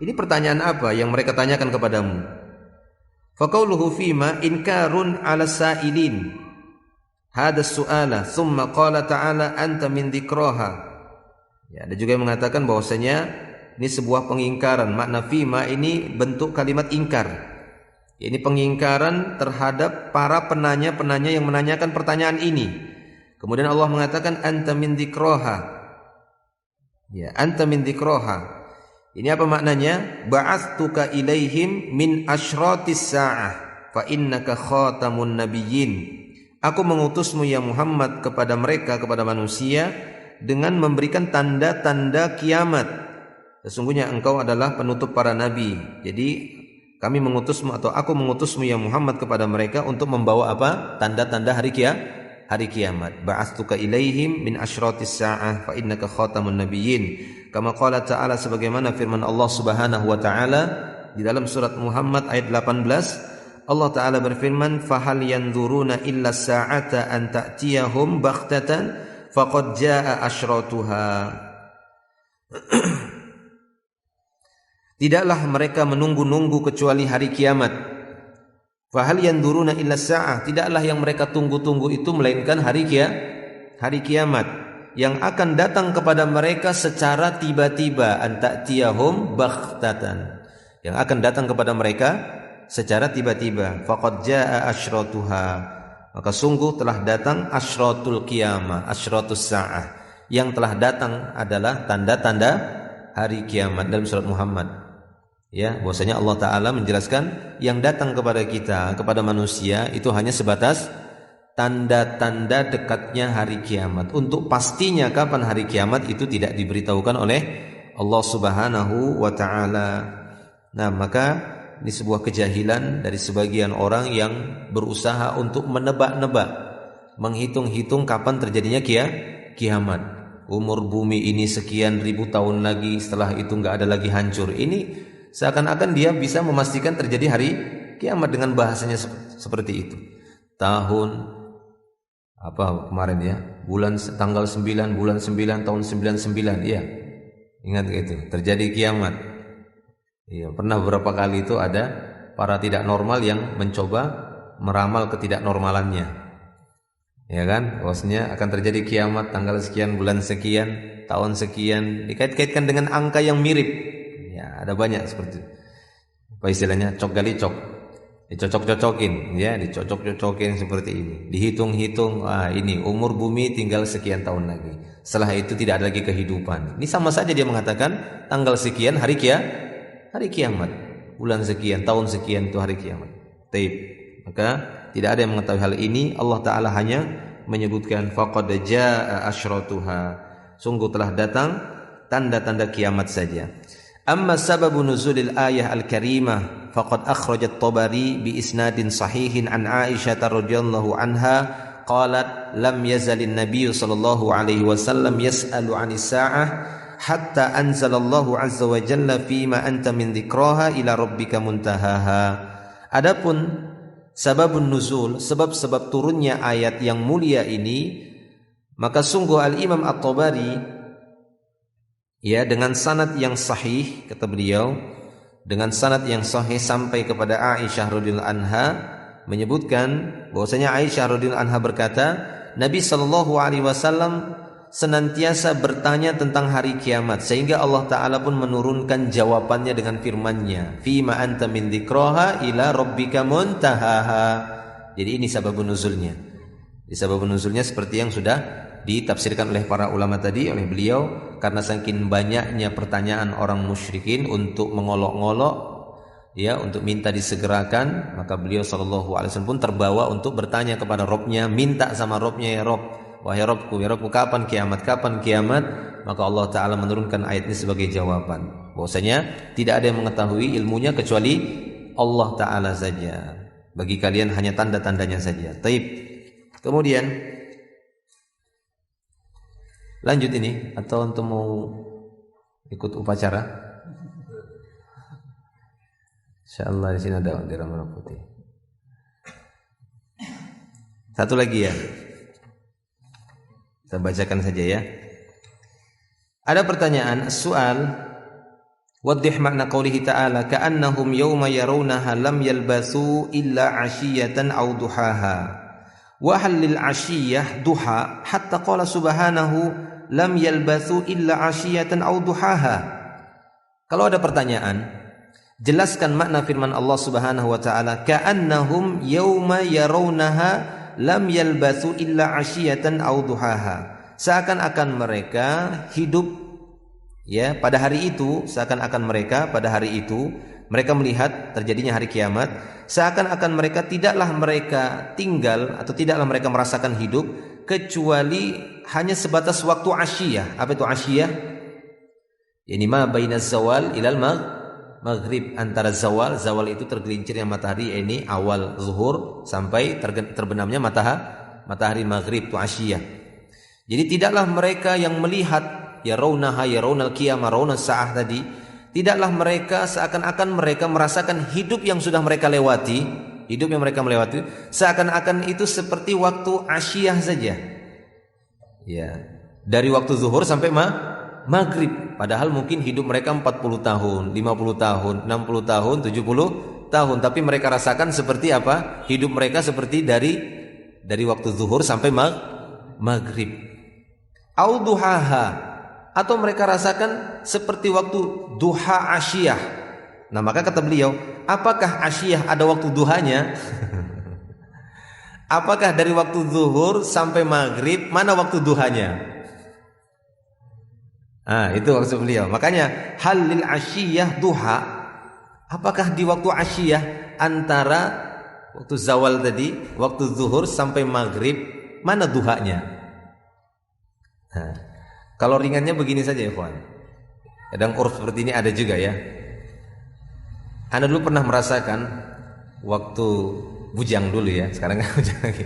A: Ini pertanyaan apa yang mereka tanyakan kepadamu? Fa qauluhu fima inkarun 'ala sa'ilin hadzal su'ala thumma qala ta'ala anta min dzikraha. Ya, ada juga yang mengatakan bahwasanya ini sebuah pengingkaran. Makna fima ini bentuk kalimat ingkar. Ini pengingkaran terhadap para penanya-penanya yang menanyakan pertanyaan ini. Kemudian Allah mengatakan anta min dzikraha. Ya, anta min dzikraha. Ini apa maknanya? Ba'atstuka ilaihim min asyratis sa'ah. fa innaka khatamun nabiyyin. Aku mengutusmu ya Muhammad kepada mereka, kepada manusia, dengan memberikan tanda-tanda kiamat. Sesungguhnya engkau adalah penutup para nabi. Jadi kami mengutusmu atau aku mengutusmu ya Muhammad kepada mereka untuk membawa apa? Tanda-tanda hari kiamat. Ba'atstuka ilaihim min asyratis sa'ah fa innaka khatamun nabiyyin. Kama qala ta'ala, sebagaimana firman Allah Subhanahu wa taala di dalam surat Muhammad ayat 18, Allah taala berfirman, fahal yanzuruna illa sa'ata an ta'tiyahum baghtatan faqad jaa'a asyratuha. Tidaklah mereka menunggu-nunggu kecuali hari kiamat. Fahal yanzuruna illa sa'ah, tidaklah yang mereka tunggu-tunggu itu melainkan hari kiamat yang akan datang kepada mereka secara tiba-tiba. An ta'tiyahum baghtatan, yang akan datang kepada mereka secara tiba-tiba. Faqad jaa'a asyratuha, maka sungguh telah datang asyratul qiyamah, asyratus sa'ah. Yang telah datang adalah tanda-tanda hari kiamat dalam surat Muhammad. Ya, bahwasanya Allah taala menjelaskan yang datang kepada kita, kepada manusia itu hanya sebatas tanda-tanda dekatnya hari kiamat. Untuk pastinya kapan hari kiamat itu tidak diberitahukan oleh Allah Subhanahu wa taala. Nah, maka ini sebuah kejahilan dari sebagian orang yang berusaha untuk menebak-nebak, menghitung-hitung kapan terjadinya kiamat. Umur bumi ini sekian ribu tahun lagi, setelah itu enggak ada lagi hancur. Ini seakan-akan dia bisa memastikan terjadi hari kiamat dengan bahasanya seperti itu. Tahun apa kemarin ya? Bulan tanggal 9 bulan 9 tahun 99, iya. Ingat itu, terjadi kiamat. Iya, pernah beberapa kali itu ada para tidak normal yang mencoba meramal ketidaknormalannya. Ya kan? Bahwasanya akan terjadi kiamat tanggal sekian, bulan sekian, tahun sekian, dikait-kaitkan dengan angka yang mirip. Ya, ada banyak seperti itu. Apa istilahnya? Cok gali cok. Dicocok-cocokin, ya, dicocok-cocokin seperti ini. Dihitung-hitung, ini umur bumi tinggal sekian tahun lagi. Setelah itu tidak ada lagi kehidupan. Ini sama saja dia mengatakan tanggal sekian hari kiamat. Bulan sekian, tahun sekian itu hari kiamat. Taib. Maka tidak ada yang mengetahui hal ini. Allah taala hanya menyebutkan faqad jaa'a asyratuha. Sungguh telah datang tanda-tanda kiamat saja. Amma sababu nuzulil ayah al-karimah faqad akhraj at-Tabari bi isnadin sahihin an Aisyah radhiyallahu anha qalat lam yazalin nabiy sallallahu alaihi wasallam yas'alu 'anis sa'ah hatta anzalallahu azza wa jalla fima anta min dzikraha ila rabbika muntahaha. Adapun sababun nuzul, sebab-sebab turunnya ayat yang mulia ini, maka sungguh Al-Imam At-Tabari, ya, dengan sanad yang sahih, kata beliau, dengan sanad yang sahih sampai kepada Aisyah radhiyallahu anha, menyebutkan bahwasanya Aisyah radhiyallahu anha berkata, Nabi sallallahu alaihi wasallam senantiasa bertanya tentang hari kiamat, sehingga Allah taala pun menurunkan jawabannya dengan firman-Nya, "Fima anta min dzikraha ila rabbika muntahaha." Jadi ini sababun nuzulnya. Di sababun nuzulnya seperti yang sudah ditafsirkan oleh para ulama tadi, oleh beliau, karena saking banyaknya pertanyaan orang musyrikin untuk mengolok-ngolok, ya, untuk minta disegerakan, maka beliau sallallahu alaihi wasallam pun terbawa untuk bertanya kepada Rabb-Nya, minta sama Rabb-Nya, ya Rabb, wahai Rabbku, ya Rabbku, kapan kiamat? Kapan kiamat? Maka Allah taala menurunkan ayat ini sebagai jawaban. Bahwasanya tidak ada yang mengetahui ilmunya kecuali Allah taala saja. Bagi kalian hanya tanda-tandanya saja. Taib. Kemudian lanjut ini, atau untuk mau ikut upacara? Insyaallah di sini ada bendera merah putih. Satu lagi ya. Kita bacakan saja ya. Ada pertanyaan, soal, waddih makna qaulihi ta'ala ka'annahum yawma yarawnaha lam yalbathu illa 'ashiyatan aw duhaha. Wa hal lil 'ashiyah duha hatta qala subhanahu lam yalbathu illa 'ashiyatan aw duhaha. Kalau ada pertanyaan, jelaskan makna firman Allah Subhanahu wa taala ka'annahum yawma yarawnaha lam yalbathu illa 'ashiyatan aw duhaha. Seakan-akan mereka hidup, ya, pada hari itu, seakan-akan mereka pada hari itu Mereka melihat terjadinya hari kiamat, seakan-akan mereka tidaklah mereka tinggal atau tidaklah mereka merasakan hidup kecuali hanya sebatas waktu asyiyah. Apa itu asyiyah? Yani ma baina zawal ilal maghrib, antara zawal itu tergelincirnya matahari, ini awal zuhur sampai terbenamnya matahari maghrib, itu asyiyah. Jadi tidaklah mereka yang melihat yarawnaha yarawnal qiyamah rawnal sa'ah tadi, tidaklah mereka seakan-akan mereka merasakan hidup yang sudah mereka lewati, seakan-akan itu seperti waktu asyiyah saja. Ya, dari waktu zuhur sampai maghrib. Padahal mungkin hidup mereka 40 tahun, 50 tahun, 60 tahun, 70 tahun, tapi mereka rasakan seperti apa? Hidup mereka seperti dari waktu zuhur sampai maghrib. Au duhaha, atau mereka rasakan seperti waktu duha asyiyah. Nah, maka kata beliau, apakah asyiyah ada waktu duhanya? Apakah dari waktu zuhur sampai maghrib, mana waktu duhanya? Itu maksud beliau. Makanya halil asyiyah duha, apakah di waktu asyiyah antara waktu zawal tadi, waktu zuhur sampai maghrib, mana duhanya? Kalau ringannya begini saja ya kawan. Kadang uruf seperti ini ada juga ya. Anda dulu pernah merasakan waktu bujang dulu ya, sekarang kan bujang lagi.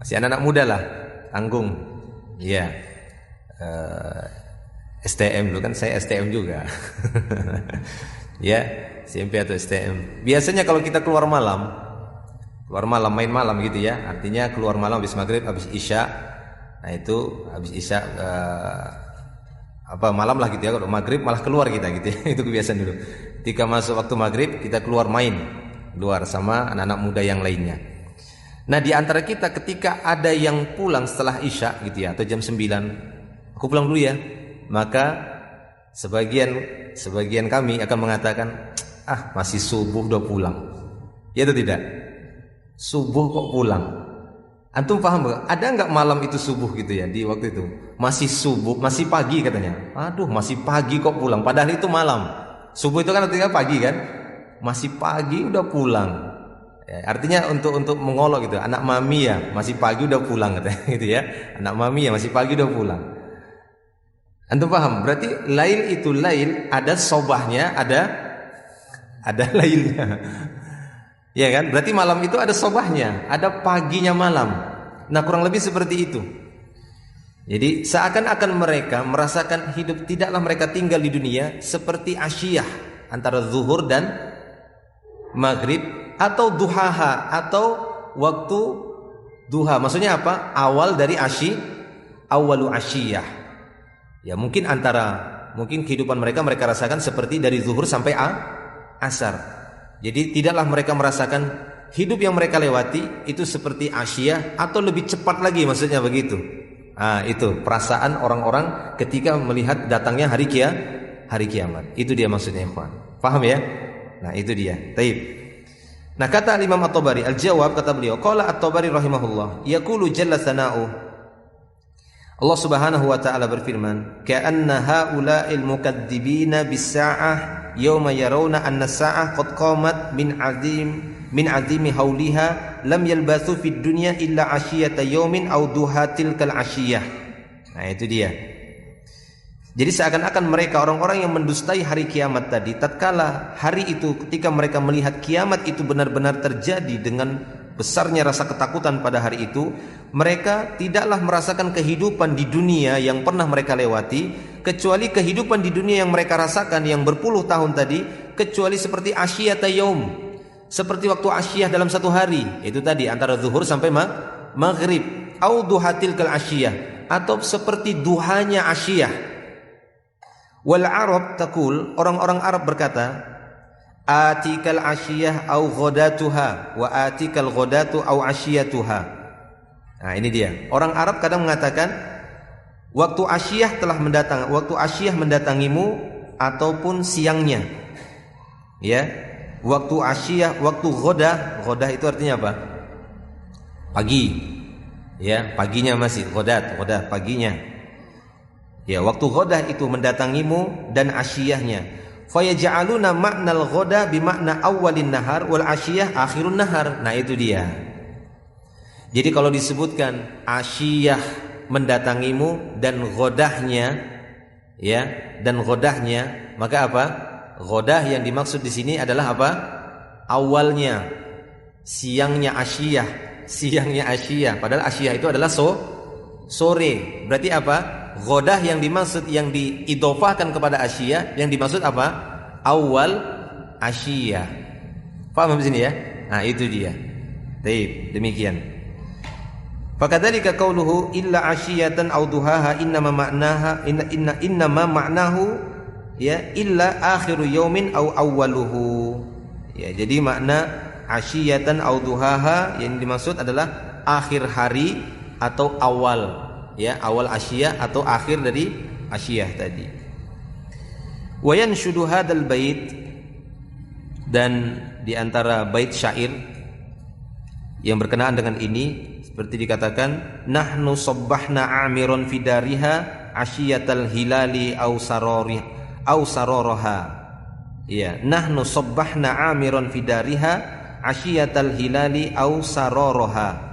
A: Masih anak-anak muda lah, tanggung. Iya. STM dulu kan, saya STM juga. Ya, SMP atau STM. Biasanya kalau kita keluar malam, main malam gitu ya. Artinya keluar malam habis maghrib, habis isya. Nah itu habis isya malam lah gitu ya. Kalau maghrib malah keluar kita gitu ya. Itu kebiasaan dulu. Ketika masuk waktu maghrib kita keluar main, keluar sama anak-anak muda yang lainnya. Nah di antara kita ketika ada yang pulang setelah isya gitu ya, atau jam 9, aku pulang dulu ya, maka sebagian kami akan mengatakan, masih subuh udah pulang. Ya atau tidak? Subuh kok pulang? Antum paham gak? Ada nggak malam itu subuh gitu ya di waktu itu? Masih subuh, masih pagi katanya. Aduh, masih pagi kok pulang. Padahal itu malam. Subuh itu kan artinya pagi kan? Masih pagi udah pulang. Ya, artinya untuk mengolok gitu. Anak mami ya masih pagi udah pulang katanya gitu ya. Anak mami ya masih pagi udah pulang. Antum paham? Berarti lail itu lail, ada sobahnya, ada lailnya. Ya kan? Berarti malam itu ada sobahnya, ada paginya malam. Nah kurang lebih seperti itu. Jadi seakan-akan mereka merasakan hidup, tidaklah mereka tinggal di dunia seperti asyiyah, antara zuhur dan maghrib, atau duhaha, atau waktu duha. Maksudnya apa? Awal dari awalu asyiyah. Ya mungkin mungkin kehidupan mereka rasakan seperti dari zuhur sampai asar. Jadi tidaklah mereka merasakan hidup yang mereka lewati itu seperti asyiyah, atau lebih cepat lagi, maksudnya begitu. Itu perasaan orang-orang ketika melihat datangnya hari kiamat. Itu dia maksudnya, ikhwan. Paham ya? Nah, itu dia. Taib. Nah, kata Imam At-Tabari, al-jawab, kata beliau, qala At-Tabari rahimahullah, yaqulu jalla sana'u, Allah Subhanahu wa taala berfirman, ka'anna haula'il mukadzibina bis-sa'ah yauma yarawna anna as-sa'ah qad qamat min azimi hauliha lam yalbathu fid dunya illa 'ashiyata yaumin aw duha tilkal 'ashiyah. Nah, itu dia. Jadi seakan-akan mereka orang-orang yang mendustai hari kiamat tadi, tatkala hari itu ketika mereka melihat kiamat itu benar-benar terjadi dengan besarnya rasa ketakutan pada hari itu, mereka tidaklah merasakan kehidupan di dunia yang pernah mereka lewati, kecuali kehidupan di dunia yang mereka rasakan yang berpuluh tahun tadi, kecuali seperti asyiyata yaum, seperti waktu asyiyah dalam satu hari, itu tadi antara zuhur sampai maghrib, au duhatil kal asyiyah, atau seperti duhanya asyiyah. Wal Arab taqul, orang-orang Arab berkata, atikal asyiyah au ghadatuha wa atikal ghadatu au asyiyatuha. Nah, ini dia. Orang Arab kadang mengatakan waktu asyiyah telah mendatang, waktu asyiyah mendatangimu ataupun siangnya. Ya. Waktu asyiyah, waktu ghadah itu artinya apa? Pagi. Ya, paginya masih ghadat paginya. Ya, waktu ghadah itu mendatangimu dan asyiyahnya. Fayaj'aluna ma'nal ghada bimakna awwalin nahar wal asyiyah akhirun nahar. Nah, itu dia. Jadi kalau disebutkan asyiyah mendatangimu dan ghodahnya, ya, dan ghodahnya, maka apa? Ghodah yang dimaksud di sini adalah apa? Awalnya, siangnya asyiyah. Padahal asyiyah itu adalah sore. Berarti apa? Ghodah yang dimaksud, yang diidhofahkan kepada asyiyah, yang dimaksud apa? Awal asyiyah. Paham di sini ya? Nah, itu dia. Baik, demikian. Fakadzalika qauluhu illa asyiyatan aw duhaha innama ma'nahu ya illa akhiru yaumin aw awwaluhu. Ya, jadi makna asyiyatan aw duhaha yang dimaksud adalah akhir hari atau awal, ya, awal asyiyah atau akhir dari asyiyah tadi. Wa yanshudu hadzal bait, dan di antara bait syair yang berkenaan dengan ini seperti dikatakan, nahnu sabbahna amiron fidariha asyiyatal hilali aw sararaha. Ya, nahnu sabbahna amiron fidariha asyiyatal hilali aw sararaha.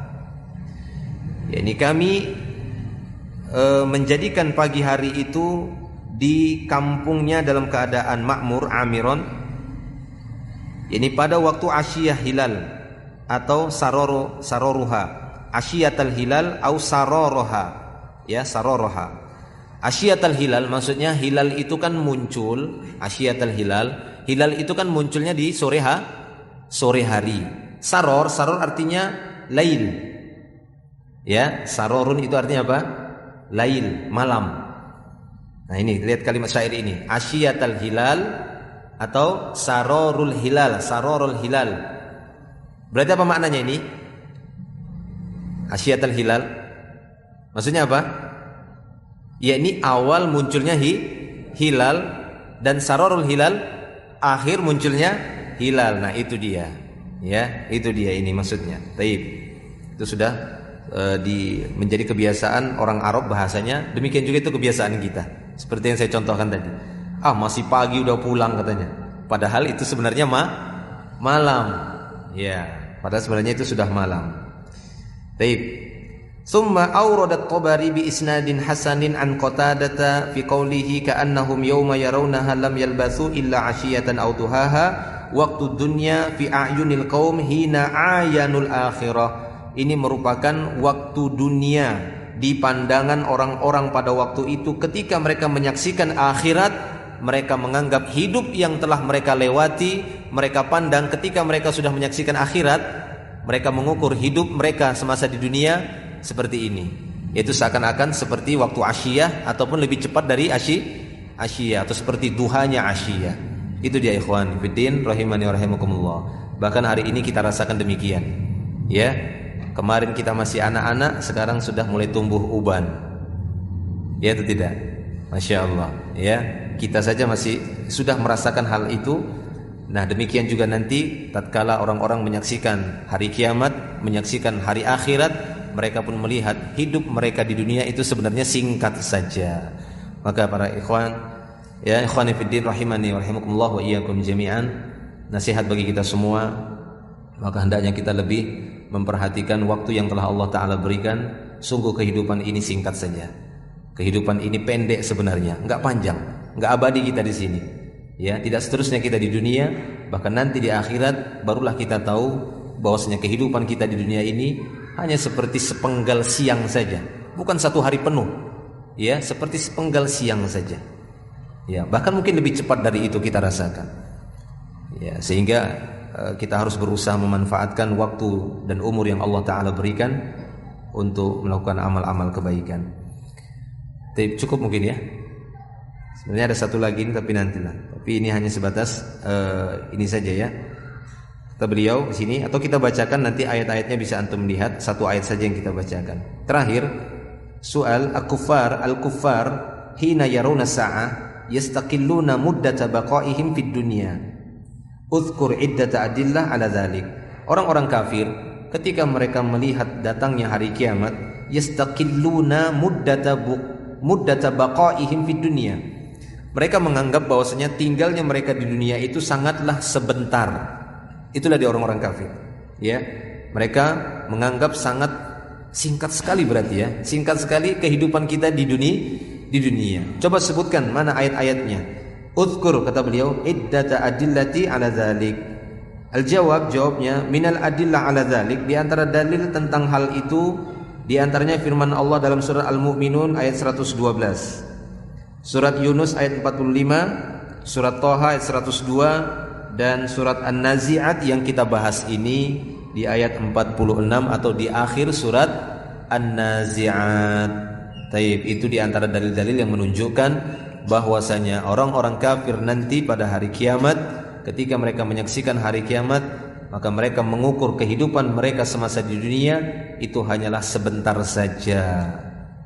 A: Ya, ini kami menjadikan pagi hari itu di kampungnya dalam keadaan makmur, amiron. Ini pada waktu asyiyah hilal atau saroruha. Asyiyatal hilal au saroroha, ya, saroroha. Asyiyatal hilal maksudnya hilal itu kan muncul, asyiyatal hilal itu kan munculnya di sore hari. Saror artinya lail, ya, sarorun itu artinya apa? Lail, malam. Nah, ini lihat kalimat syair ini, asyiyatal hilal atau sarorul hilal. Berarti apa maknanya ini? Asyiyatul hilal maksudnya apa? Ya, ini awal munculnya hilal, dan sararul hilal akhir munculnya hilal. Nah, itu dia. Ya, itu dia ini maksudnya. Taib. Itu sudah menjadi kebiasaan orang Arab bahasanya. Demikian juga itu kebiasaan kita. Seperti yang saya contohkan tadi. Masih pagi udah pulang katanya. Padahal itu sebenarnya malam. Ya, padahal sebenarnya itu sudah malam. Baik. Summa awradat Tabari bi isnadin hasanin an Qatadata fi qawlihi ka'annahum yawma yarawnaha lam yalbathu illa 'ashiyatan aw duhaha waqtu dunya fi a'yunil qaum hina ayanul akhirah. Ini merupakan waktu dunia di pandangan orang-orang pada waktu itu ketika mereka menyaksikan akhirat. Mereka menganggap hidup yang telah mereka lewati, mereka pandang ketika mereka sudah menyaksikan akhirat. Mereka mengukur hidup mereka semasa di dunia seperti ini, yaitu seakan-akan seperti waktu asyiyah ataupun lebih cepat dari asyiyah atau seperti duhanya asyiyah. Itu dia ikhwan fiddin rahimani wa rahimakumullah. Bahkan hari ini kita rasakan demikian. Ya, kemarin kita masih anak-anak, sekarang sudah mulai tumbuh uban. Ya atau tidak? Masya Allah. Ya, kita saja masih sudah merasakan hal itu. Nah, demikian juga nanti tatkala orang-orang menyaksikan hari kiamat, menyaksikan hari akhirat, mereka pun melihat hidup mereka di dunia itu sebenarnya singkat saja. Maka para ikhwan, ya ikhwani fiddin rahimani wa rahimakumullah wa iyyakum jami'an, nasihat bagi kita semua, maka hendaknya kita lebih memperhatikan waktu yang telah Allah Ta'ala berikan. Sungguh kehidupan ini singkat saja. Kehidupan ini pendek sebenarnya, enggak panjang, enggak abadi kita di sini. Ya, tidak seterusnya kita di dunia, bahkan nanti di akhirat barulah kita tahu bahwasanya kehidupan kita di dunia ini hanya seperti sepenggal siang saja, bukan satu hari penuh. Ya, seperti sepenggal siang saja. Ya, bahkan mungkin lebih cepat dari itu kita rasakan. Ya, sehingga kita harus berusaha memanfaatkan waktu dan umur yang Allah Ta'ala berikan untuk melakukan amal-amal kebaikan. Cukup mungkin ya. Sebenarnya ada satu lagi tapi nantilah. Tapi ini hanya sebatas ini saja ya. Kata beliau di sini, atau kita bacakan nanti ayat-ayatnya, bisa antum lihat satu ayat saja yang kita bacakan. Terakhir, soal al-kuffar hina yarawna sa'ah yastaqilluna muddata baqaihim fid dunya. Uzkur iddata adillah ala dzalik. Orang-orang kafir ketika mereka melihat datangnya hari kiamat, yastaqilluna muddata baqaihim fid dunya. Mereka menganggap bahwasanya tinggalnya mereka di dunia itu sangatlah sebentar. Itulah di orang-orang kafir. Ya, mereka menganggap sangat singkat sekali berarti ya. Singkat sekali kehidupan kita di dunia. Coba sebutkan mana ayat-ayatnya. Udzkur, kata beliau, iddata adillati ala dzalik. Jawabnya minal adillah ala dzalik, di antara dalil tentang hal itu di antaranya firman Allah dalam surah Al-Mu'minun ayat 112. Surat Yunus ayat 45, surat Thaha ayat 102 dan surat An-Nazi'at yang kita bahas ini di ayat 46 atau di akhir surat An-Nazi'at. Taib, itu di antara dalil-dalil yang menunjukkan bahwasanya orang-orang kafir nanti pada hari kiamat, ketika mereka menyaksikan hari kiamat, maka mereka mengukur kehidupan mereka semasa di dunia itu hanyalah sebentar saja.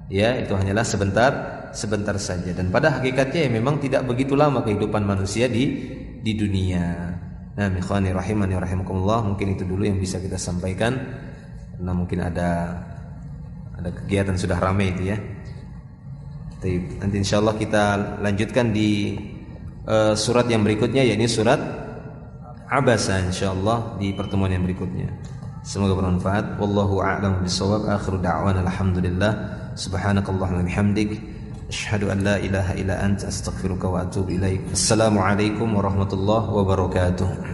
A: Ya, itu hanyalah sebentar saja, dan pada hakikatnya ya memang tidak begitu lama kehidupan manusia di dunia. Nah, ikhwani rahimani rahimakumullah, mungkin itu dulu yang bisa kita sampaikan karena mungkin ada kegiatan sudah ramai itu ya. Nanti insyaallah kita lanjutkan di surat yang berikutnya, yakni surat Abasa, insyaallah di pertemuan yang berikutnya. Semoga bermanfaat. Wallahu a'lam bishawab. Akhiru da'wana alhamdulillah. Subhanakallahumma bihamdik, asyhadu an la ilaha illa anta, astaghfiruka wa atubu ilaik. Assalamualaikum warahmatullahi wabarakatuh.